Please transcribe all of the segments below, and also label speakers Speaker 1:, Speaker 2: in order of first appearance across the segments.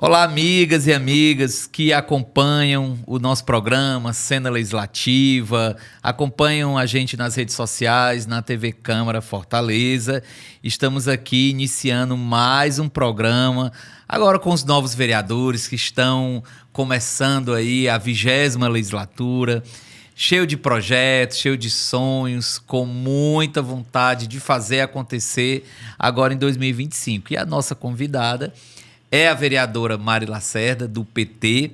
Speaker 1: Olá, amigas e amigas que acompanham o nosso programa Cena Legislativa, acompanham a gente nas redes sociais, na TV Câmara Fortaleza. Estamos aqui iniciando mais um programa, agora com os novos vereadores que estão começando aí a 20ª legislatura, cheio de projetos, cheio de sonhos, com muita vontade de fazer acontecer agora em 2025. E a nossa convidada é a vereadora Mari Lacerda, do PT,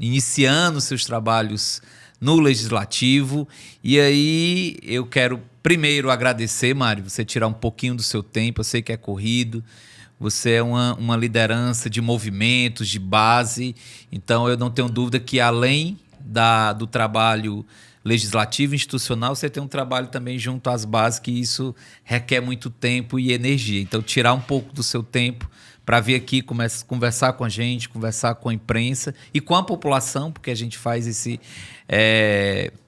Speaker 1: iniciando seus trabalhos no Legislativo. E aí eu quero primeiro agradecer, Mari, você tirar um pouquinho do seu tempo, eu sei que é corrido, você é uma liderança de movimentos, de base, então eu não tenho dúvida que além do trabalho legislativo e institucional, você tem um trabalho também junto às bases, que isso requer muito tempo e energia. Então, tirar um pouco do seu tempo para vir aqui conversar com a gente, conversar com a imprensa e com a população, porque a gente faz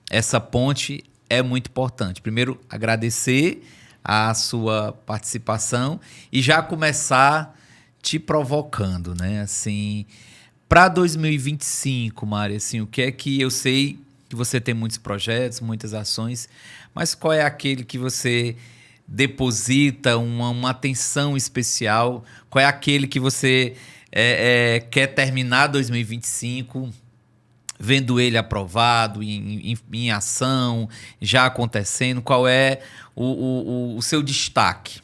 Speaker 1: essa ponte, é muito importante. Primeiro, agradecer a sua participação e já começar te provocando, né? Assim, para 2025, Mari, assim, o que é que eu sei que você tem muitos projetos, muitas ações, mas qual é aquele que você deposita uma atenção especial? Qual é aquele que você quer terminar 2025 vendo ele aprovado, em ação, já acontecendo? Qual é o seu destaque?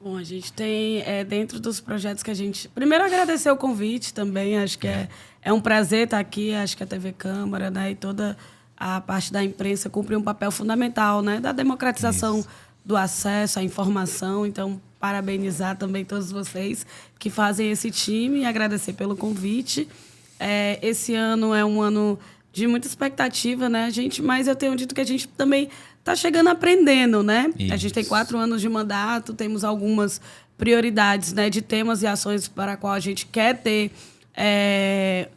Speaker 2: Bom, a gente tem, dentro dos projetos que a gente... Primeiro, agradecer o convite também, acho que é um prazer estar aqui, acho que a TV Câmara, né, e toda a parte da imprensa cumpre um papel fundamental, né, da democratização do acesso à informação. Então, parabenizar também todos vocês que fazem esse time e agradecer pelo convite. Esse ano é um ano de muita expectativa, né, mas eu tenho dito que a gente também está chegando aprendendo, né? Isso. A gente tem 4 anos de mandato, temos algumas prioridades, né, de temas e ações para a qual a gente quer ter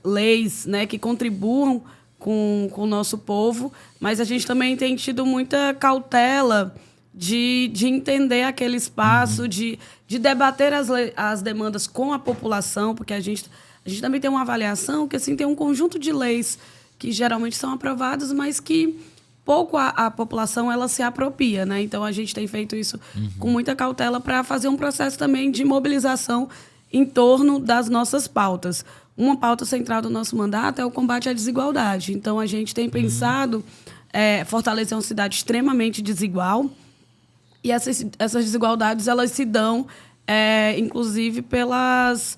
Speaker 2: leis, né, que contribuam com o nosso povo, mas a gente também tem tido muita cautela de entender aquele espaço, de debater as demandas com a população, porque a gente também tem uma avaliação que assim, tem um conjunto de leis que geralmente são aprovadas, mas que pouco a população ela se apropria, né? Então, a gente tem feito isso com muita cautela para fazer um processo também de mobilização em torno das nossas pautas. Uma pauta central do nosso mandato é o combate à desigualdade. Então, a gente tem pensado fortalecer uma cidade extremamente desigual, e essas desigualdades elas se dão, inclusive, pelas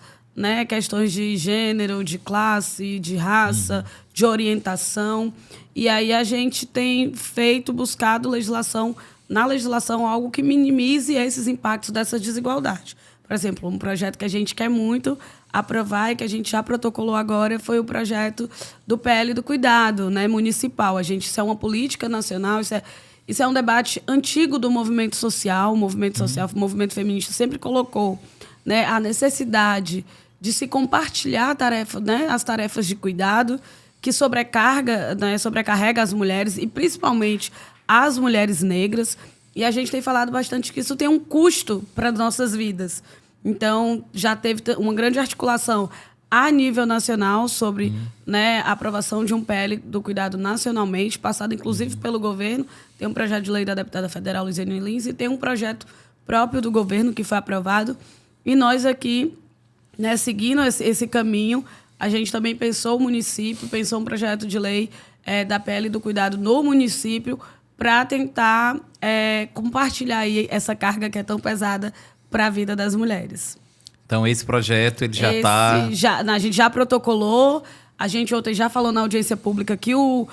Speaker 2: questões de gênero, de classe, de raça, de orientação. E aí a gente tem buscado na legislação algo que minimize esses impactos dessa desigualdade. Por exemplo, um projeto que a gente quer muito aprovar e que a gente já protocolou agora foi o projeto do PL do Cuidado, né, municipal. Isso é uma política nacional, isso é um debate antigo do movimento social. O movimento feminista sempre colocou, né, a necessidade de se compartilhar as tarefas de cuidado, que sobrecarrega as mulheres, e principalmente as mulheres negras. E a gente tem falado bastante que isso tem um custo para as nossas vidas. Então, já teve uma grande articulação a nível nacional sobre a aprovação de um PL do cuidado nacionalmente, passado inclusive pelo governo. Tem um projeto de lei da deputada federal Luiziane Lins e tem um projeto próprio do governo que foi aprovado. E nós aqui, seguindo esse caminho, a gente também pensou um projeto de lei da PL do Cuidado no município para tentar compartilhar aí essa carga que é tão pesada para a vida das mulheres.
Speaker 1: Então, esse projeto ele
Speaker 2: a gente já protocolou, a gente ontem já falou na audiência pública que o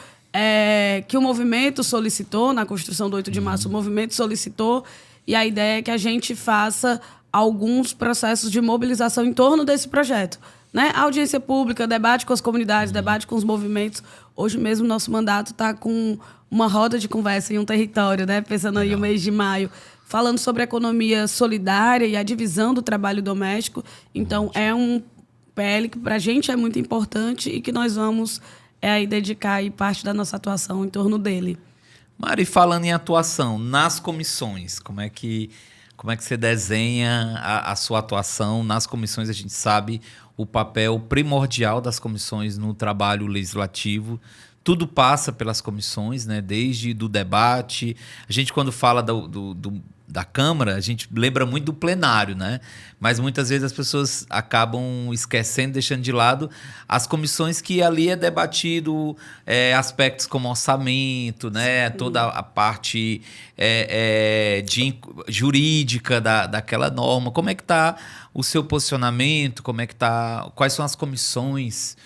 Speaker 2: movimento solicitou, na Constituição do 8 de março, o movimento solicitou, e a ideia é que a gente faça alguns processos de mobilização em torno desse projeto. Audiência pública, debate com as comunidades, debate com os movimentos. Hoje mesmo, nosso mandato está com uma roda de conversa em um território, pensando aí o mês de maio, falando sobre a economia solidária e a divisão do trabalho doméstico. Então, é um PL que para a gente é muito importante e que nós vamos aí dedicar aí parte da nossa atuação em torno dele.
Speaker 1: Mari, falando em atuação nas comissões, como é que Como é que você desenha a sua atuação nas comissões? A gente sabe o papel primordial das comissões no trabalho legislativo. Tudo passa pelas comissões, né? Desde do debate. A gente, quando fala da Câmara, a gente lembra muito do plenário, né? Mas muitas vezes as pessoas acabam esquecendo, deixando de lado as comissões que ali é debatido aspectos como orçamento, né? Toda a parte jurídica daquela norma. Como é que está o seu posicionamento? Como é que tá? Quais são as comissões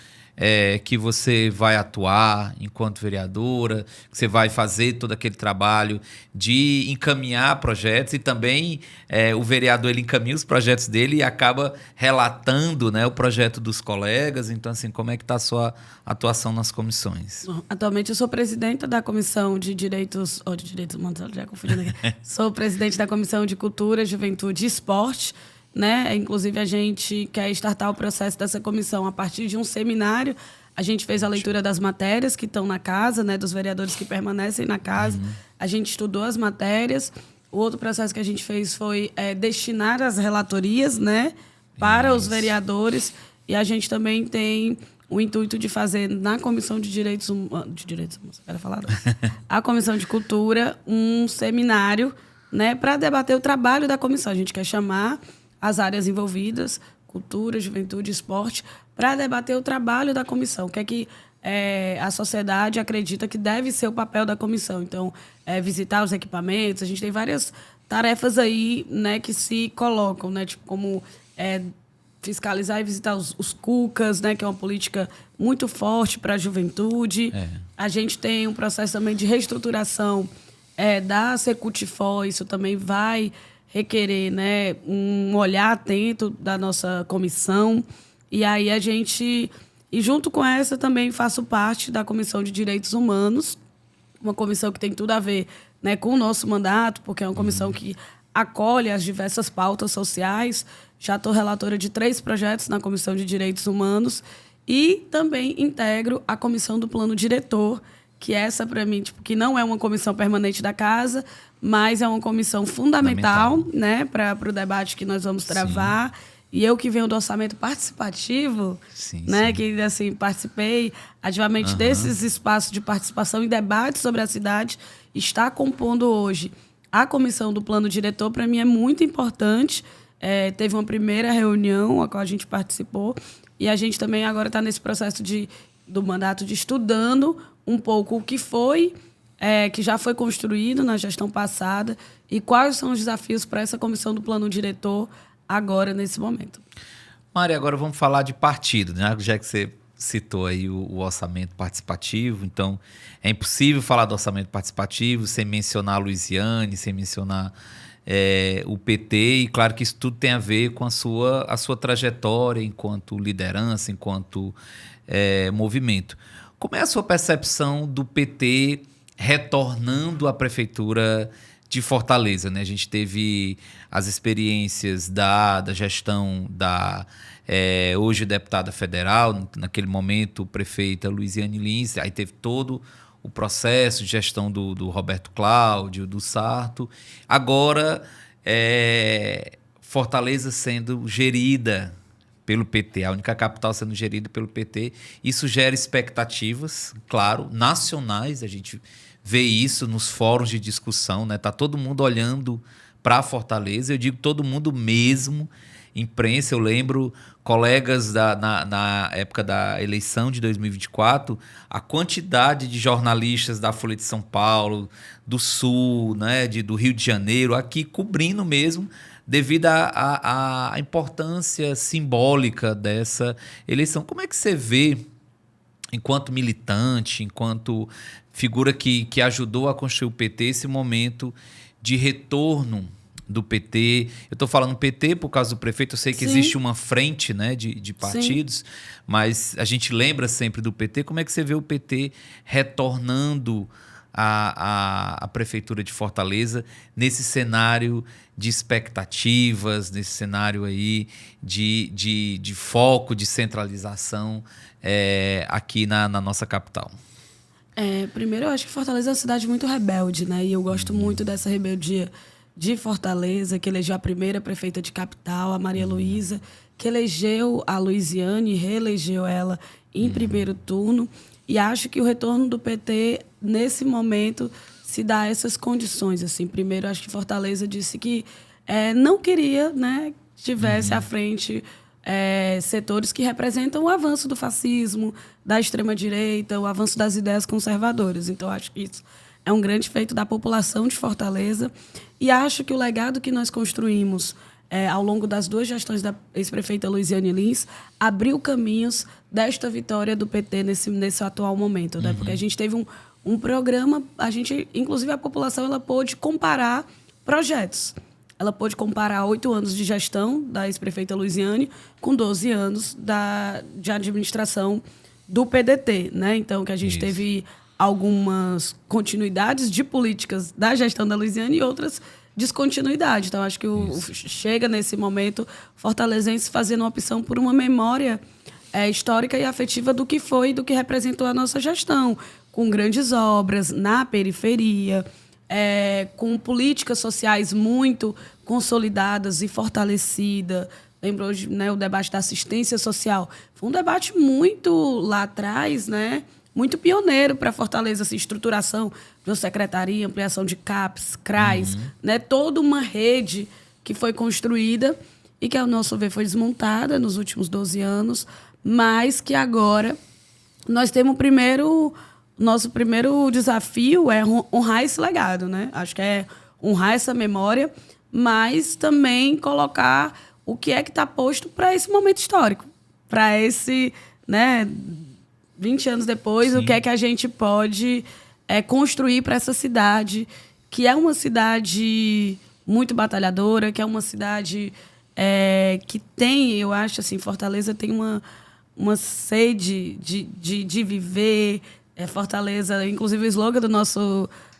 Speaker 1: que você vai atuar enquanto vereadora, que você vai fazer todo aquele trabalho de encaminhar projetos e também o vereador ele encaminha os projetos dele e acaba relatando, né, o projeto dos colegas. Então, assim, como é que está a sua atuação nas comissões?
Speaker 2: Atualmente eu sou presidenta da Comissão de Direitos Humanos, já confundindo aqui. Sou presidente da Comissão de Cultura, Juventude e Esporte. Né? Inclusive, a gente quer startar o processo dessa comissão a partir de um seminário. A gente fez a leitura das matérias que estão na casa, né? Dos vereadores que permanecem na casa. A gente estudou as matérias. O outro processo que a gente fez foi destinar as relatorias, né? Para os vereadores. E a gente também tem o intuito de fazer na Comissão de Direitos Humanos, quero falar a Comissão de Cultura, um seminário, né? Para debater o trabalho da comissão. A gente quer chamar as áreas envolvidas, cultura, juventude, esporte, para debater o trabalho da comissão, o que é que a sociedade acredita que deve ser o papel da comissão. Então, visitar os equipamentos, a gente tem várias tarefas aí, né, que se colocam, né, tipo, como fiscalizar e visitar os CUCAs, né, que é uma política muito forte para a juventude. A gente tem um processo também de reestruturação da Secutifor, isso também vai requerer, né, um olhar atento da nossa comissão. E aí e junto com essa também faço parte da Comissão de Direitos Humanos, uma comissão que tem tudo a ver, né, com o nosso mandato, porque é uma comissão que acolhe as diversas pautas sociais. Já estou relatora de 3 projetos na Comissão de Direitos Humanos e também integro a Comissão do Plano Diretor, que essa, para mim, tipo, que não é uma comissão permanente da casa, mas é uma comissão fundamental. Né, para o debate que nós vamos travar. Sim. E eu que venho do orçamento participativo, né, que assim, participei ativamente desses espaços de participação e debate sobre a cidade, está compondo hoje a comissão do plano diretor, para mim é muito importante. Teve uma primeira reunião a qual a gente participou e a gente também agora está nesse processo do mandato de estudando um pouco o que foi, que já foi construído na gestão passada e quais são os desafios para essa comissão do plano diretor agora, nesse momento.
Speaker 1: Mari, agora vamos falar de partido, né? Já que você citou aí o orçamento participativo, então é impossível falar do orçamento participativo sem mencionar a Luiziane, sem mencionar o PT, e claro que isso tudo tem a ver com a sua trajetória enquanto liderança, enquanto movimento. Como é a sua percepção do PT retornando à prefeitura de Fortaleza, né? A gente teve as experiências da gestão da hoje deputada federal, naquele momento prefeita Luiziane Lins, aí teve todo o processo de gestão do Roberto Cláudio, do Sarto. Agora, Fortaleza sendo gerida pelo PT, a única capital sendo gerida pelo PT. Isso gera expectativas, claro, nacionais. A gente vê isso nos fóruns de discussão, né? Tá todo mundo olhando para Fortaleza. Eu digo todo mundo mesmo. Imprensa, eu lembro colegas na época da eleição de 2024, a quantidade de jornalistas da Folha de São Paulo, do Sul, né, do Rio de Janeiro, aqui cobrindo mesmo, devido à importância simbólica dessa eleição. Como é que você vê, enquanto militante, enquanto figura que ajudou a construir o PT, esse momento de retorno do PT? Eu estou falando PT por causa do prefeito, eu sei que existe uma frente, né, de partidos, mas a gente lembra sempre do PT. Como é que você vê o PT retornando à prefeitura de Fortaleza nesse cenário de expectativas, nesse cenário aí de foco, de centralização aqui na nossa capital?
Speaker 2: Primeiro, eu acho que Fortaleza é uma cidade muito rebelde, né? E eu gosto muito dessa rebeldia de Fortaleza, que elegeu a primeira prefeita de capital, a Maria Luísa, que elegeu a Luiziane, reelegeu ela em primeiro turno. E acho que o retorno do PT, nesse momento, se dá essas condições. Assim, primeiro, acho que Fortaleza disse que não queria, né, que tivesse à frente setores que representam o avanço do fascismo, da extrema-direita, o avanço das ideias conservadoras. Então, acho que isso é um grande feito da população de Fortaleza. E acho que o legado que nós construímos ao longo das 2 gestões da ex-prefeita Luiziane Lins abriu caminhos desta vitória do PT nesse atual momento, né? Porque a gente teve um programa, inclusive a população, ela pôde comparar projetos. Ela pôde comparar 8 anos de gestão da ex-prefeita Luiziane com 12 anos de administração do PDT, né? Então, que a gente teve algumas continuidades de políticas da gestão da Luiziane e outras descontinuidades. Então, acho que chega nesse momento fortalezense fazendo uma opção por uma memória histórica e afetiva do que foi e do que representou a nossa gestão, com grandes obras na periferia, com políticas sociais muito consolidadas e fortalecidas. Lembrou o debate da assistência social? Foi um debate muito lá atrás, né? Muito pioneiro para Fortaleza, assim, estruturação de uma secretaria, ampliação de CAPS, CRAS, né? Toda uma rede que foi construída e que, ao nosso ver, foi desmontada nos últimos 12 anos, mas que agora nós temos nosso primeiro desafio é honrar esse legado, né? Acho que é honrar essa memória, mas também colocar o que é que está posto para esse momento histórico, para esse, né, 20 anos depois, o que é que a gente pode construir para essa cidade, que é uma cidade muito batalhadora, que é uma cidade que tem, eu acho, assim, Fortaleza tem uma sede de viver. Fortaleza, inclusive o slogan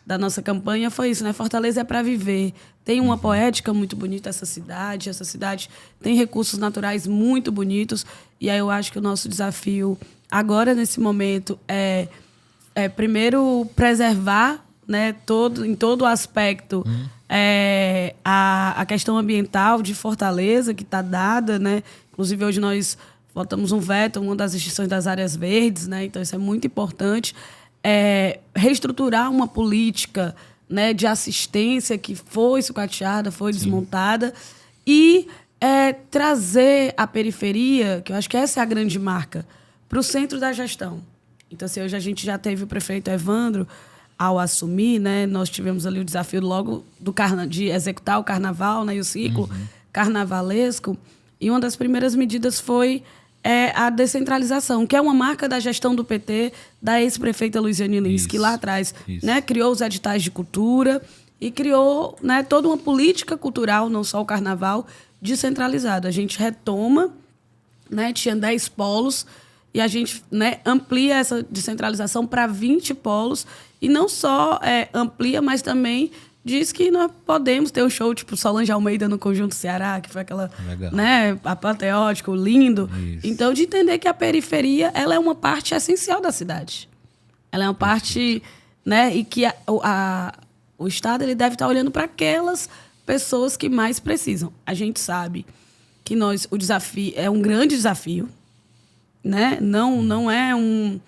Speaker 2: da nossa campanha foi isso, né? Fortaleza é para viver. Tem uma poética muito bonita essa cidade tem recursos naturais muito bonitos, e aí eu acho que o nosso desafio agora, nesse momento, primeiro preservar, né, em todo o aspecto a questão ambiental de Fortaleza, que está dada, né? Inclusive, hoje nós votamos um veto, uma das extinções das áreas verdes, né? Então, isso é muito importante. Reestruturar uma política, né, de assistência que foi sucateada, foi desmontada, e trazer a periferia, que eu acho que essa é a grande marca, para o centro da gestão. Então, assim, hoje a gente já teve o prefeito Evandro, ao assumir, né, nós tivemos ali o desafio logo de executar o carnaval, né, e o ciclo carnavalesco, e uma das primeiras medidas foi a descentralização, que é uma marca da gestão do PT, da ex-prefeita Luiziane Lins, que lá atrás, né, criou os editais de cultura e criou, né, toda uma política cultural, não só o carnaval, descentralizado. A gente retoma, né, tinha 10 polos, e a gente, né, amplia essa descentralização para 20 polos, e não só amplia, mas também diz que nós podemos ter o show tipo Solange Almeida no Conjunto Ceará, que foi aquela, né, apoteótico, lindo. Isso. Então, de entender que a periferia, ela é uma parte essencial da cidade. Ela é uma parte, né, e que o Estado ele deve estar olhando para aquelas pessoas que mais precisam. A gente sabe que o desafio é um grande desafio, né? Não é um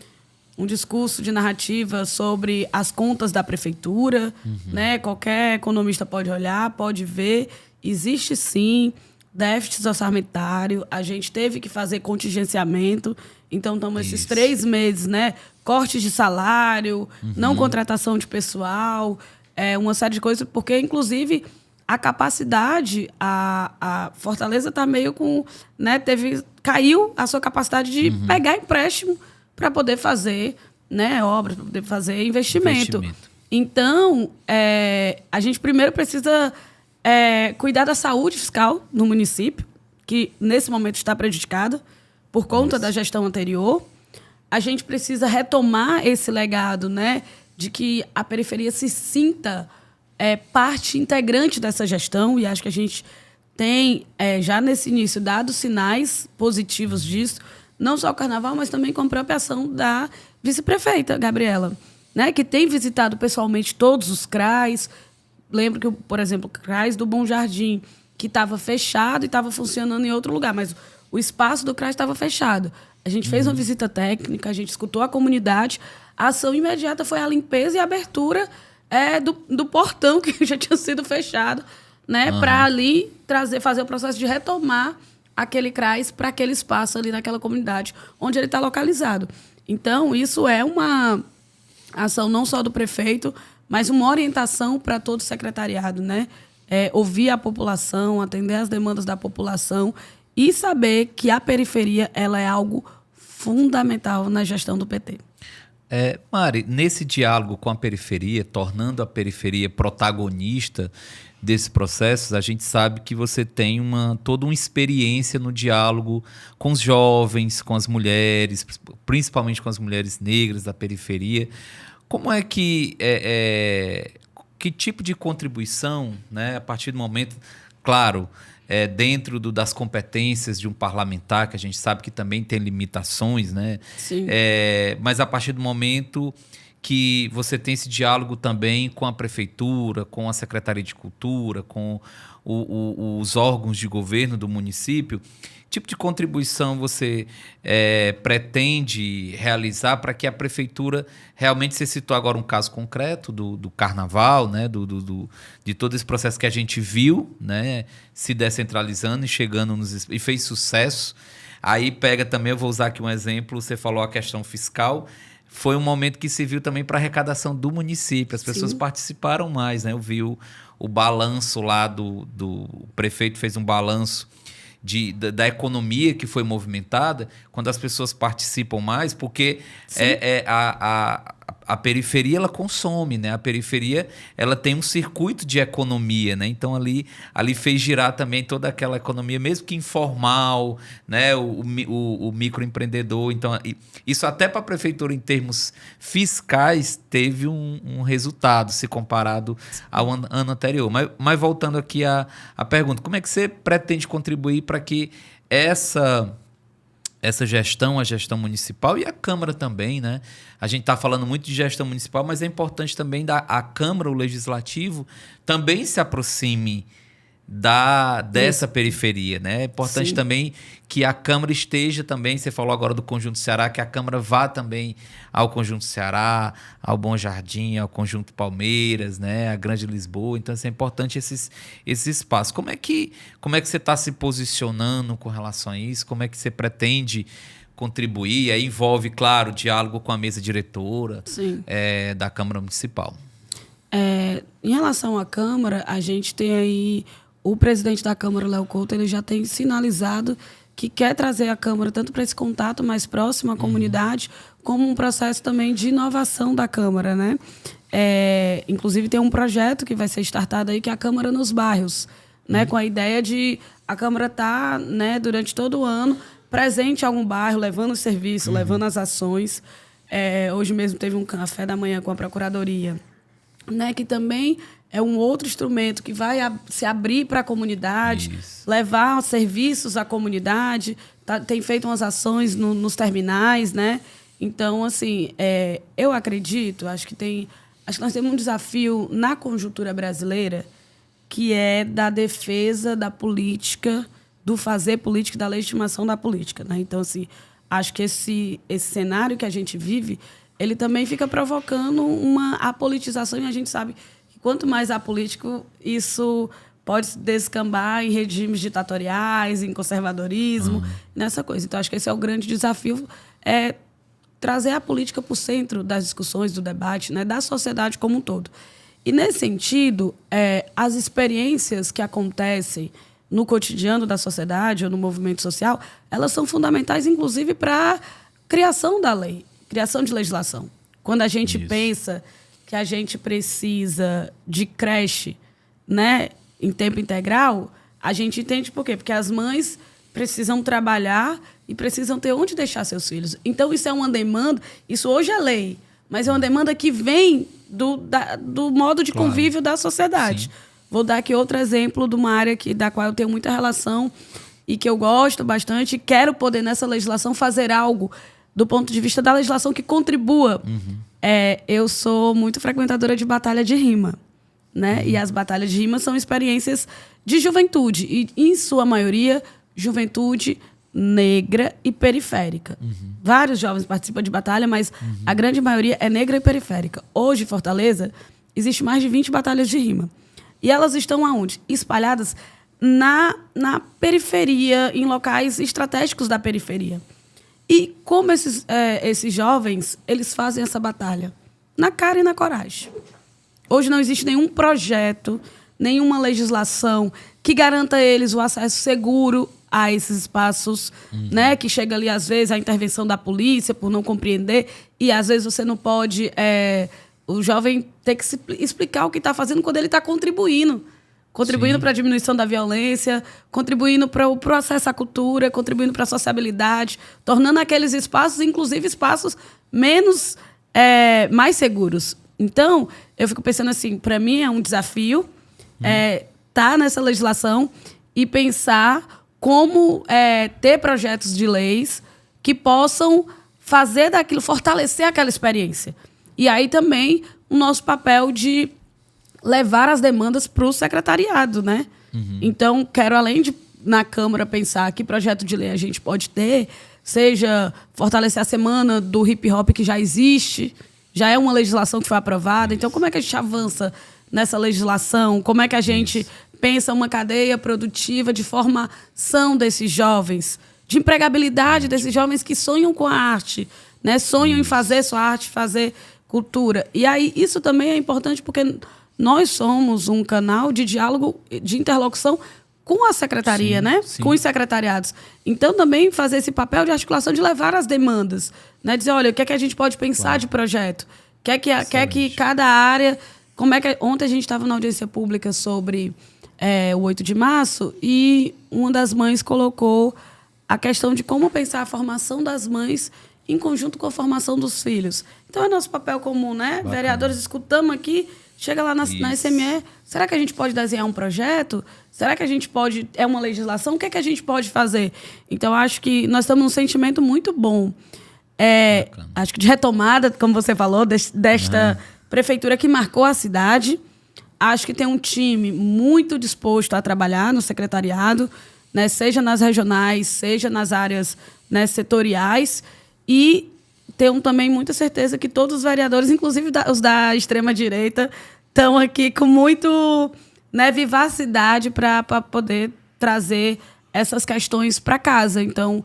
Speaker 2: discurso de narrativa sobre as contas da prefeitura, né? Qualquer economista pode olhar, pode ver. Existe, sim, déficit orçamentário. A gente teve que fazer contingenciamento. Então, estamos esses 3 meses, né? Cortes de salário, não contratação de pessoal, uma série de coisas, porque, inclusive, a capacidade, a Fortaleza está meio com, né, caiu a sua capacidade de pegar empréstimo para poder fazer, né, obras, para poder fazer investimento. Então, a gente primeiro precisa cuidar da saúde fiscal no município, que nesse momento está prejudicada por conta da gestão anterior. A gente precisa retomar esse legado, né, de que a periferia se sinta parte integrante dessa gestão, e acho que a gente tem, já nesse início, dado sinais positivos disso, não só o Carnaval, mas também com a própria ação da vice-prefeita, Gabriela, né, que tem visitado pessoalmente todos os CRAs, lembro que, por exemplo, o CRAS do Bom Jardim, que estava fechado e estava funcionando em outro lugar, mas o espaço do CRAS estava fechado. A gente fez uma visita técnica, a gente escutou a comunidade, a ação imediata foi a limpeza e a abertura do portão que já tinha sido fechado, né, para ali fazer o processo de retomar aquele CRAS para aquele espaço ali naquela comunidade onde ele está localizado. Então, isso é uma ação não só do prefeito, mas uma orientação para todo o secretariado, né? Ouvir a população, atender as demandas da população e saber que a periferia ela é algo fundamental na gestão do PT.
Speaker 1: Mari, nesse diálogo com a periferia, tornando a periferia protagonista desses processos, a gente sabe que você tem toda uma experiência no diálogo com os jovens, com as mulheres, principalmente com as mulheres negras da periferia. Como é que que tipo de contribuição, né, a partir do momento, claro, dentro das competências de um parlamentar, que a gente sabe que também tem limitações, né?
Speaker 2: Sim.
Speaker 1: Mas a partir do momento que você tem esse diálogo também com a prefeitura, com a Secretaria de Cultura, com os órgãos de governo do município, que tipo de contribuição você pretende realizar para que a prefeitura realmente, você citou agora um caso concreto do carnaval, né, de todo esse processo que a gente viu, né, se descentralizando e chegando e fez sucesso. Aí pega também, eu vou usar aqui um exemplo, você falou a questão fiscal, foi um momento que se viu também para a arrecadação do município, as pessoas participaram mais, né? Eu vi o balanço lá o prefeito fez um balanço da economia que foi movimentada, quando as pessoas participam mais, porque a periferia ela consome, né? A periferia ela tem um circuito de economia, né? Então ali fez girar também toda aquela economia, mesmo que informal, né? O microempreendedor. Então isso até para a prefeitura em termos fiscais teve um resultado se comparado ao ano anterior. Mas voltando aqui à pergunta, como é que você pretende contribuir para que essa gestão, a gestão municipal e a Câmara também, né? A gente está falando muito de gestão municipal, mas é importante também a Câmara, o Legislativo, também se aproxime dessa periferia, né? É importante também que a Câmara esteja também, você falou agora do Conjunto Ceará, que a Câmara vá também ao Conjunto Ceará, ao Bom Jardim, ao Conjunto Palmeiras, né? A Grande Lisboa. Então, é importante esses espaços. Como é que você está se posicionando com relação a isso? Como é que você pretende contribuir? Aí envolve, claro, diálogo com a mesa diretora da Câmara Municipal.
Speaker 2: Em relação à Câmara, a gente tem aí o presidente da Câmara, Léo Couto, ele já tem sinalizado que quer trazer a Câmara tanto para esse contato mais próximo à comunidade, como um processo também de inovação da Câmara, né? Inclusive tem um projeto que vai ser startado aí, que é a Câmara nos Bairros, né? Com a ideia de a Câmara estar, né, durante todo o ano presente em algum bairro, levando o serviço, levando as ações. Hoje mesmo teve um café da manhã com a Procuradoria, né, que também é um outro instrumento que vai se abrir para a comunidade, levar serviços à comunidade, tem feito umas ações nos terminais, né? Então, assim, eu acredito, acho que nós temos um desafio na conjuntura brasileira, que é da defesa da política, do fazer política e da legitimação da política, né? Então, assim, acho que esse cenário que a gente vive, ele também fica provocando uma apolitização, e a gente sabe que quanto mais apolítico, isso pode descambar em regimes ditatoriais, em conservadorismo, nessa coisa. Então, acho que esse é o grande desafio, trazer a política para o centro das discussões, do debate, né, da sociedade como um todo. E, nesse sentido, as experiências que acontecem no cotidiano da sociedade ou no movimento social, elas são fundamentais, inclusive, para a criação da lei, criação de legislação. Quando a gente pensa que a gente precisa de creche, né, em tempo integral, a gente entende por quê? Porque as mães precisam trabalhar e precisam ter onde deixar seus filhos. Então, isso é uma demanda, isso hoje é lei, mas é uma demanda que vem do modo de convívio da sociedade. Sim. Vou dar aqui outro exemplo de uma área da qual eu tenho muita relação e que eu gosto bastante e quero poder, nessa legislação, fazer algo do ponto de vista da legislação que contribua. Eu sou muito frequentadora de batalha de rima. né? E as batalhas de rima são experiências de juventude. E, em sua maioria, juventude negra e periférica. Vários jovens participam de batalha, mas a grande maioria é negra e periférica. Hoje, em Fortaleza, existe mais de 20 batalhas de rima. E elas estão aonde? Espalhadas na periferia, em locais estratégicos da periferia. E como esses jovens, eles fazem essa batalha? Na cara e na coragem. Hoje não existe nenhum projeto, nenhuma legislação que garanta a eles o acesso seguro a esses espaços, né? Que chega ali, às vezes, a intervenção da polícia por não compreender, e às vezes você não pode... o jovem tem que explicar o que está fazendo quando ele está contribuindo para a diminuição da violência, contribuindo para o acesso à cultura, contribuindo para a sociabilidade, tornando aqueles espaços, inclusive, espaços mais seguros. Então, eu fico pensando assim, para mim é um desafio estar nessa legislação e pensar como ter projetos de leis que possam fazer daquilo, fortalecer aquela experiência. E aí também o nosso papel de levar as demandas para o secretariado, né? Então, quero, além de, na Câmara, pensar que projeto de lei a gente pode ter, seja fortalecer a semana do hip-hop que já existe, já é uma legislação que foi aprovada. Então, como é que a gente avança nessa legislação? Como é que a gente pensa uma cadeia produtiva de formação desses jovens, de empregabilidade desses jovens que sonham com a arte, né? Sonham em fazer sua arte, fazer cultura. E aí, isso também é importante porque nós somos um canal de diálogo, de interlocução com a secretaria, né? Sim. Com os secretariados. Então, também fazer esse papel de articulação, de levar as demandas, né? Dizer, olha, o que é que a gente pode pensar de projeto? Quer que cada área... Ontem a gente estava na audiência pública sobre o 8 de março e uma das mães colocou a questão de como pensar a formação das mães em conjunto com a formação dos filhos. Então, é nosso papel comum, né? Vereadores, escutamos aqui, chega lá na SME, será que a gente pode desenhar um projeto? Será que a gente pode... É uma legislação? O que é que a gente pode fazer? Então, acho que nós estamos num sentimento muito bom. Acho que de retomada, como você falou, desta prefeitura que marcou a cidade. Acho que tem um time muito disposto a trabalhar no secretariado, né? Seja nas regionais, seja nas áreas, né, setoriais. E tenho também muita certeza que todos os vereadores, inclusive os da extrema-direita, estão aqui com muito, né, vivacidade para poder trazer essas questões para casa. Então,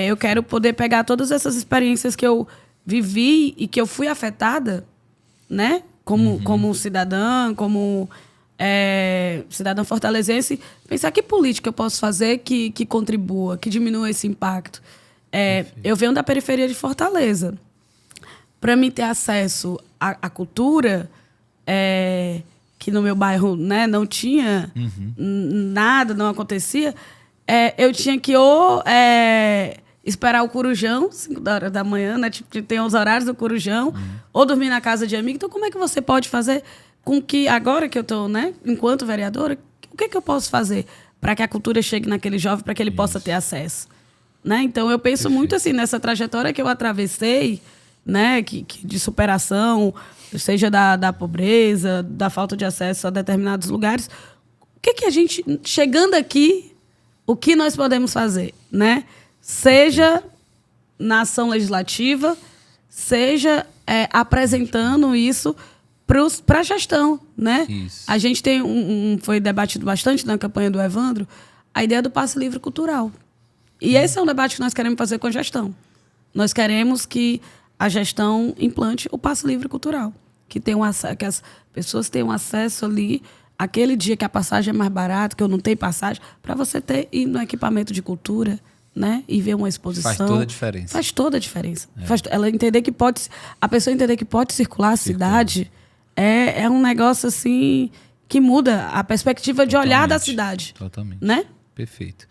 Speaker 2: eu quero poder pegar todas essas experiências que eu vivi e que eu fui afetada, né, como cidadã, como cidadã fortalezense, pensar que política eu posso fazer que contribua, que diminua esse impacto. Eu venho da periferia de Fortaleza. Para mim ter acesso à cultura, que no meu bairro, né, não tinha nada, não acontecia, eu tinha que esperar o Corujão, 5 horas da manhã, né, tipo, tem os horários do Corujão, ou dormir na casa de amigo. Então, como é que você pode fazer com que, agora que eu estou, né, enquanto vereadora, o que eu posso fazer para que a cultura chegue naquele jovem, para que ele possa ter acesso? Né? Então, eu penso muito assim nessa trajetória que eu atravessei, né, de superação, seja da pobreza, da falta de acesso a determinados lugares. O que a gente, chegando aqui, o que nós podemos fazer? Né? Seja na ação legislativa, seja apresentando isso para a gestão. Né? A gente tem foi debatido bastante na campanha do Evandro, a ideia do passe livre cultural. E esse é um debate que nós queremos fazer com a gestão. Nós queremos que a gestão implante o passe livre cultural, que as pessoas tenham acesso ali, aquele dia que a passagem é mais barata, que eu não tenho passagem, para você ir no equipamento de cultura, né, e ver uma exposição.
Speaker 1: Faz toda a diferença.
Speaker 2: Faz toda a diferença. A pessoa entender que pode circular a cidade é um negócio assim que muda a perspectiva de olhar da cidade.
Speaker 1: Totalmente.
Speaker 2: Né?
Speaker 1: Perfeito.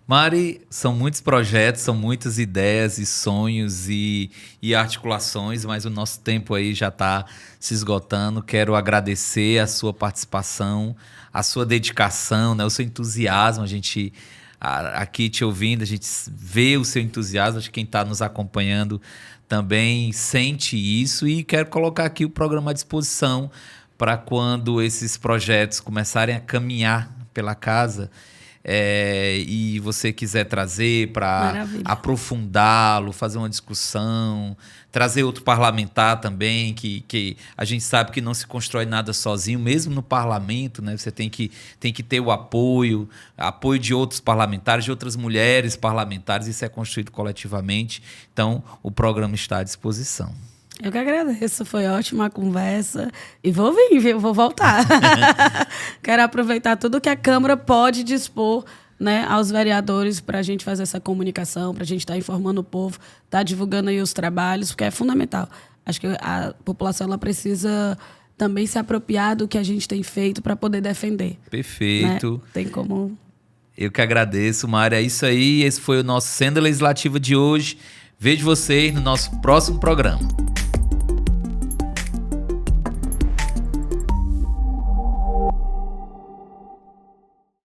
Speaker 1: Mari, são muitos projetos, são muitas ideias e sonhos e articulações, mas o nosso tempo aí já está se esgotando. Quero agradecer a sua participação, a sua dedicação, né, o seu entusiasmo. A gente, aqui te ouvindo, a gente vê o seu entusiasmo. Acho que quem está nos acompanhando também sente isso. E quero colocar aqui o programa à disposição para quando esses projetos começarem a caminhar pela casa, e você quiser trazer para aprofundá-lo, fazer uma discussão, trazer outro parlamentar também, que a gente sabe que não se constrói nada sozinho, mesmo no parlamento, né? Você tem que ter o apoio de outros parlamentares, de outras mulheres parlamentares, isso é construído coletivamente. Então, o programa está à disposição.
Speaker 2: Eu que agradeço, foi ótima a conversa e vou vir, viu? Vou voltar. Quero aproveitar tudo que a Câmara pode dispor, né, aos vereadores para a gente fazer essa comunicação, para a gente estar informando o povo, estar divulgando aí os trabalhos, porque é fundamental. Acho que a população ela precisa também se apropriar do que a gente tem feito para poder defender.
Speaker 1: Perfeito.
Speaker 2: Né? Tem como...
Speaker 1: Eu que agradeço, Mária. É isso aí. Esse foi o nosso Senda Legislativa de hoje. Vejo vocês no nosso próximo programa.